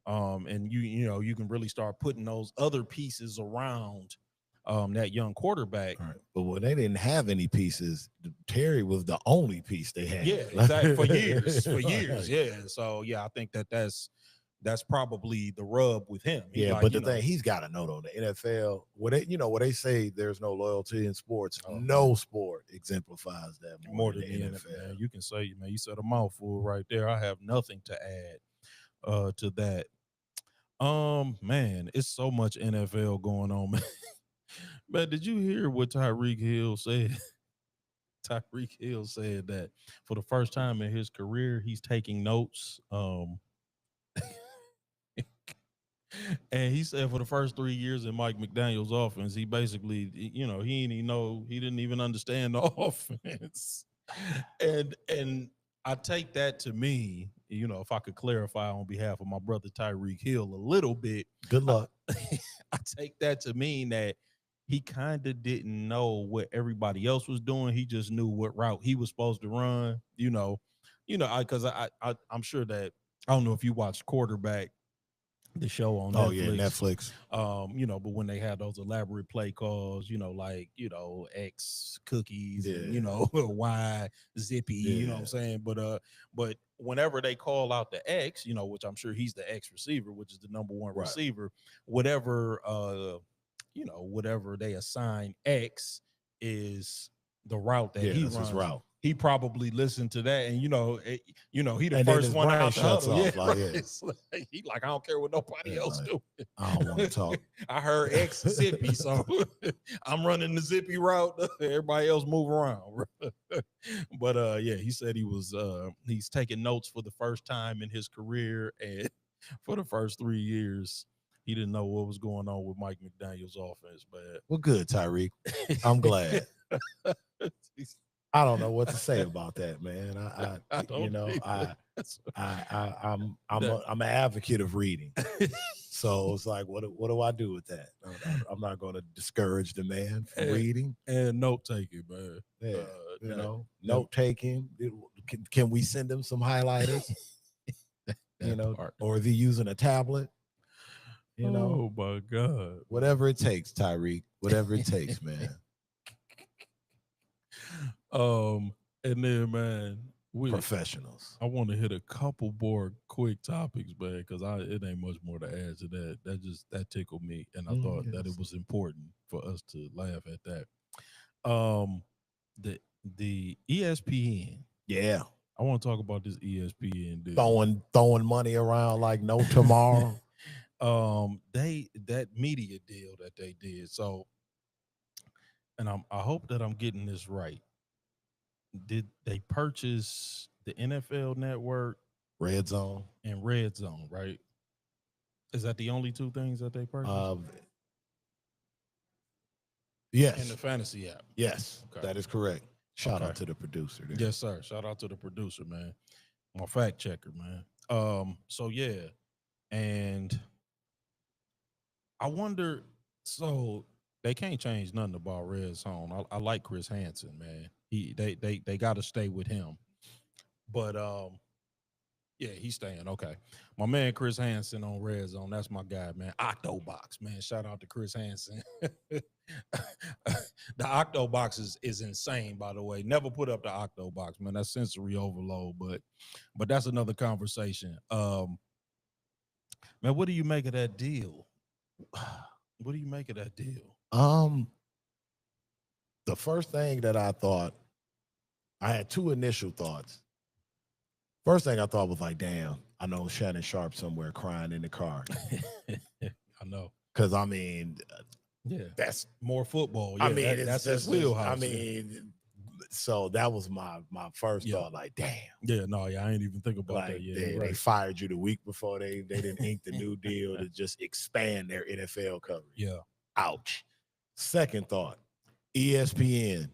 And you can really start putting those other pieces around that young quarterback.
Right. But when they didn't have any pieces, Terry was the only piece they had.
Yeah, exactly. For years. Yeah. So yeah, I think that's probably the rub with him.
But the thing, he's got to know though, the NFL, where they say there's no loyalty in sports, no sport exemplifies that more than the NFL.
Man. You can say, man, you said a mouthful right there. I have nothing to add to that. Man, it's so much NFL going on, man. Man, did you hear what Tyreek Hill said? Tyreek Hill said that for the first time in his career, he's taking notes. And he said for the first 3 years in Mike McDaniel's offense, he basically, he didn't even understand the offense. And I take that to mean, if I could clarify on behalf of my brother Tyreek Hill a little bit.
Good luck.
I take that to mean that he kind of didn't know what everybody else was doing. He just knew what route he was supposed to run. Because I'm sure that I don't know if you watched Quarterback, the show on
Oh
Netflix.
yeah, Netflix.
But when they had those elaborate play calls, X cookies and Y zippy, you know what I'm saying? But whenever they call out the X, which I'm sure he's the X receiver, which is the number one
Right.
receiver, whatever they assign X is the route that he runs.
His route.
He probably listened to that, and he the
and
first one out the
shuts
huddle.
off.
He like, I don't care what nobody else do.
I don't want to talk.
I heard X zippy, so I'm running the zippy route. Everybody else move around. But he said he's taking notes for the first time in his career, and for the first 3 years, he didn't know what was going on with Mike McDaniel's offense. But
well, good, Tyreek. I'm glad. I don't know what to say about that, man. I'm an advocate of reading. So it's like, what do I do with that? I'm not going to discourage the man from reading
and note taking, man.
Yeah, note taking. Can we send him some highlighters? Or is he using a tablet?
Oh my God!
Whatever it takes, Tyreek. Whatever it takes, man.
And then, man,
professionals.
I want to hit a couple more quick topics, man, because it ain't much more to add to that. That tickled me, and I thought that it was important for us to laugh at that. The ESPN.
Yeah,
I want to talk about this ESPN deal.
Throwing money around like no tomorrow.
That media deal that they did. So, and I hope that I'm getting this right. Did they purchase the NFL Network,
Red Zone,
and Red Zone? Right? Is that the only two things that they purchased?
Yes.
And the fantasy app.
Yes, okay. That is correct. Shout out to the producer there.
Yes, sir. Shout out to the producer, man. My fact checker, man. So yeah, and I wonder. So they can't change nothing about Red Zone. I like Chris Hansen, man. They got to stay with him, but yeah, he's staying. Okay, my man Chris Hansen on Red Zone. That's my guy, man. Octobox, man. Shout out to Chris Hansen. The Octobox is insane, by the way. Never put up the Octobox, man. That's sensory overload, but that's another conversation. Man, what do you make of that deal? What do you make of that deal?
The first thing that I thought, I had two initial thoughts. First thing I thought was like, damn, I know Shannon Sharp somewhere crying in the car.
I know.
Because, I mean,
yeah,
that's
more football. Yeah,
I mean,
that's his wheelhouse.
I mean, so that was my first thought, like, damn.
Yeah, no, I ain't even think about that. Yeah,
they fired you the week before they didn't ink the new deal to just expand their NFL coverage.
Yeah.
Ouch. Second thought, ESPN,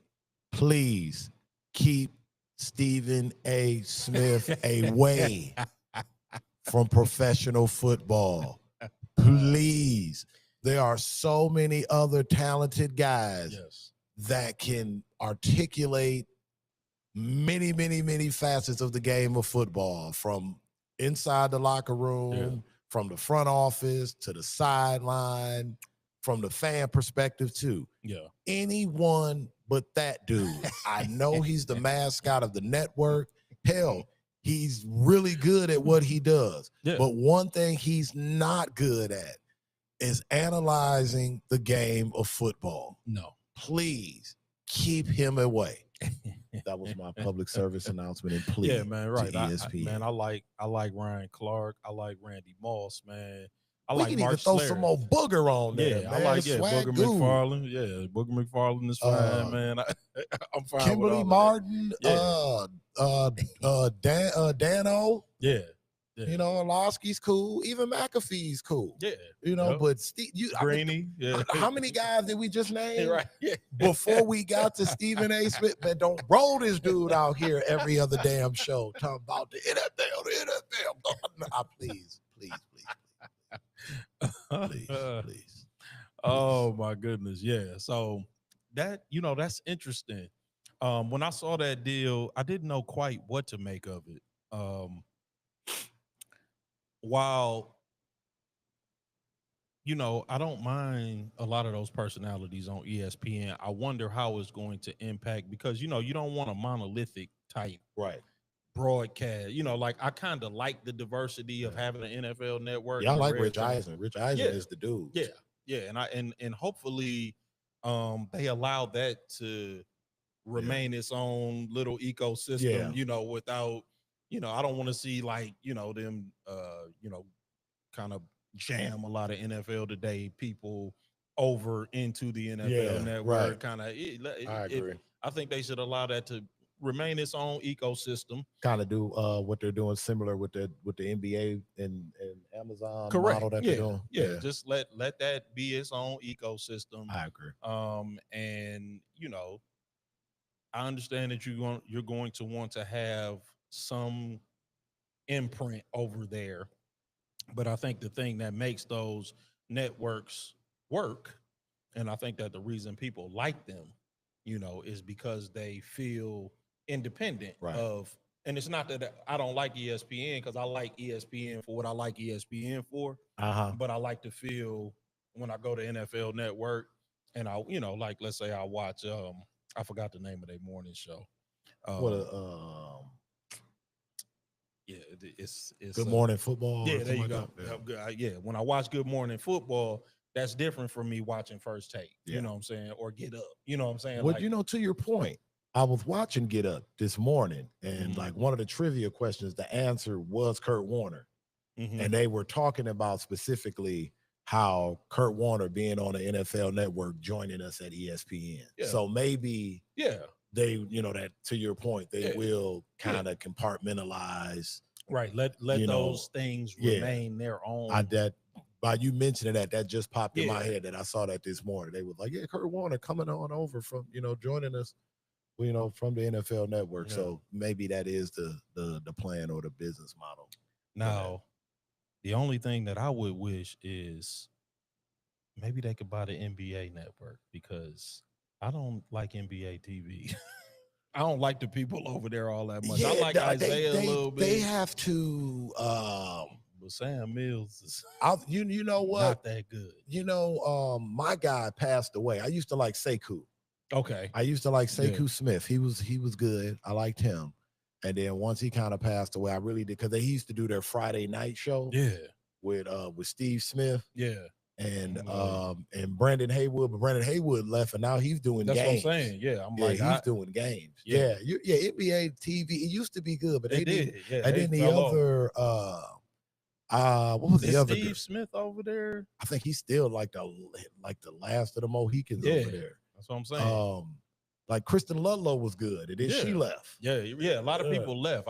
please keep Stephen A. Smith away from professional football. Please. There are so many other talented guys that can articulate many, many, many facets of the game of football, from inside the locker room, from the front office to the sideline, from the fan perspective too.
Yeah.
Anyone but that dude. I know he's the mascot of the network. Hell, he's really good at what he does. Yeah. But one thing he's not good at is analyzing the game of football.
No.
Please keep him away. That was my public service announcement and plea.
Yeah, man, right.
To ESPN.
I like Ryan Clark. I like Randy Moss, man.
We can even throw some more Booger on there.
Yeah,
man.
I like Booger McFarland. Yeah, Booger McFarland is fine, man. I'm fine.
Kimberly
with
Martin, Dano.
Yeah.
You know, Lasky's cool. Even McAfee's cool.
Yeah.
You know,
Yep.
but Steve,
Greeny. Yeah.
how many guys did we just name
Right. Yeah.
before we got to Stephen A. Smith? Man, don't roll this dude out here every other damn show talking about the NFL, the NFL. Please, please, please, please, please.
Oh my goodness. Yeah. So that, that's interesting. When I saw that deal, I didn't know quite what to make of it. While I don't mind a lot of those personalities on ESPN. I wonder how it's going to impact because you don't want a monolithic type
Right.
broadcast. Like I kind of like the diversity of having an NFL network.
Yeah, I like Rich Eisen. Rich Eisen is the dude.
Yeah, yeah, and hopefully, they allow that to remain its own little ecosystem. Without I don't want to see like them kind of jam a lot of NFL Today people over into the NFL network.
Right.
Kind of,
I agree.
I think they should allow that to remain its own ecosystem.
Kind of do what they're doing similar with the NBA and Amazon
Correct.
model that
Yeah.
they're doing.
Yeah. Just let that be its own ecosystem.
I agree.
And I understand that you're going to want to have some imprint over there. But I think the thing that makes those networks work, and I think that the reason people like them, is because they feel independent of, and it's not that I don't like ESPN because I like ESPN for what I like ESPN for, but I like to feel when I go to NFL Network and I, like let's say I watch, I forgot the name of their morning show. Yeah, it's
Good Morning Football.
Yeah, there you go. Yeah, when I watch Good Morning Football, that's different from me watching First Take. You know what I'm saying? Or Get Up. You know what I'm saying?
Well, to your point, I was watching Get Up this morning, and like one of the trivia questions, the answer was Kurt Warner, and they were talking about specifically how Kurt Warner being on the NFL Network joining us at ESPN. So maybe they, that to your point, they will kind of compartmentalize.
Right. Let those things remain their own.
By you mentioning that just popped in my head that I saw that this morning. They were like, yeah, Kurt Warner coming on over from, joining us, from the NFL Network. So maybe that is the plan or the business model.
Now, the only thing that I would wish is maybe they could buy the NBA Network because I don't like NBA TV. I don't like the people over there all that much. I like Isaiah a little bit.
They have to.
But Sam Mills is
you know what?
Not that good.
My guy passed away. I used to like Sekou.
Okay.
I used to like Sekou Smith. He was good. I liked him. And then once he kind of passed away, I really did because they used to do their Friday night show.
Yeah.
With Steve Smith.
Yeah.
And Brandon Haywood, but Brandon Haywood left, and now he's doing games.
That's what I'm saying. Yeah,
he's doing games. Yeah, NBA TV. It used to be good, but they did. Yeah, and then the other, what was the other?
Steve Smith over there.
I think he's still like the last of the Mohicans over there.
That's what I'm saying.
Like Kristen Ludlow was good, and then she left.
Yeah. A lot of people left.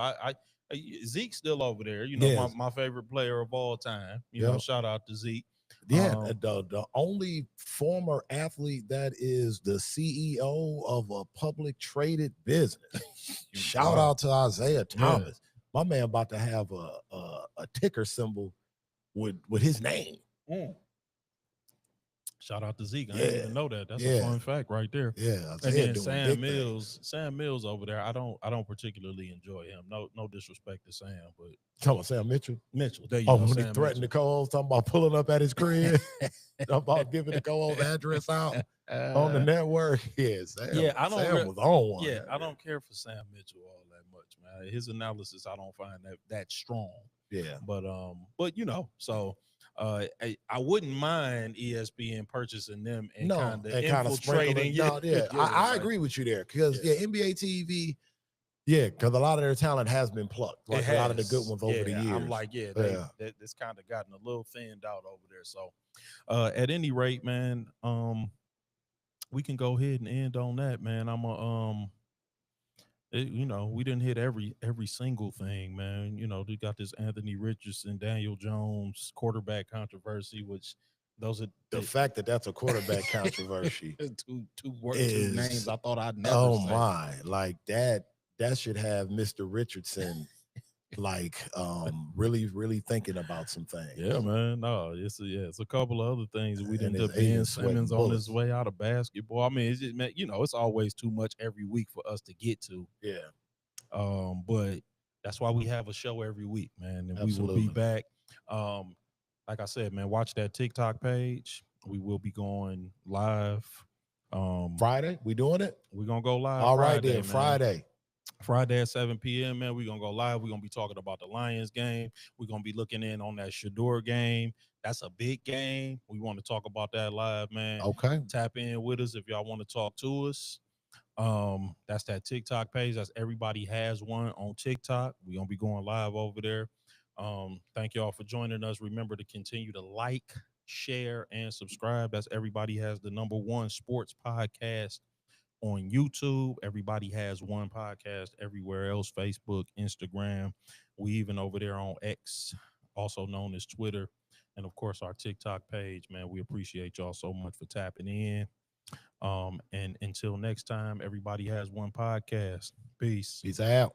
Zeke's still over there. My favorite player of all time. Shout out to Zeke.
Yeah, the only former athlete that is the CEO of a public traded business. Shout out to Isaiah Thomas. My man about to have a ticker symbol with his name.
Shout out to Zeke. I didn't even know that. That's a fun fact right there.
Yeah.
And then Sam Mills over there. I don't particularly enjoy him. No disrespect to Sam, but
talking about Sam Mitchell.
There you go.
When
Sam
he threatened the co-host, talking about pulling up at his crib, talking about giving the co-host address out on the network. Sam was on one.
Yeah, I don't care for Sam Mitchell all that much, man. His analysis I don't find that strong.
Yeah.
But so I wouldn't mind ESPN purchasing them and kind of infiltrating.
I agree with you there because NBA TV. Yeah, because a lot of their talent has been plucked. Like a lot of the good ones over the years.
I'm like, it's kind of gotten a little thinned out over there. So, at any rate, man, we can go ahead and end on that, man. We didn't hit every single thing, man. They got this Anthony Richardson, Daniel Jones quarterback controversy, which those are
The fact that that's a quarterback controversy
two names
is,
I thought I'd never
oh
say.
my, like that should have Mr. Richardson like really really thinking about some
Yeah,
things,
man. No, it's a couple of other things. We
and
didn't
his
have Ben
agent
Simmons
sweating
on his
bullets.
way out of basketball. I mean, it's just, man, it's always too much every week for us to get to.
Yeah,
But that's why we have a show every week, man, and we will be
absolutely.
back. Um, like I said, man, watch that TikTok page. We will be going live.
Friday, we doing it?
We're gonna go live
All right
Friday,
then,
man.
Friday.
Friday at 7 p.m., man. We're gonna go live. We're gonna be talking about the Lions game. We're gonna be looking in on that Shador game. That's a big game. We want to talk about that live, man.
Okay.
Tap in with us if y'all want to talk to us. That's that TikTok page. That's Everybody Has One on TikTok. We're gonna be going live over there. Thank y'all for joining us. Remember to continue to like, share, and subscribe. That's Everybody Has the #1 sports podcast on YouTube. Everybody Has One podcast everywhere else, Facebook, Instagram. We even over there on X, also known as Twitter. And of course, our TikTok page, man. We appreciate y'all so much for tapping in. And until next time, Everybody Has One podcast. Peace.
Peace out.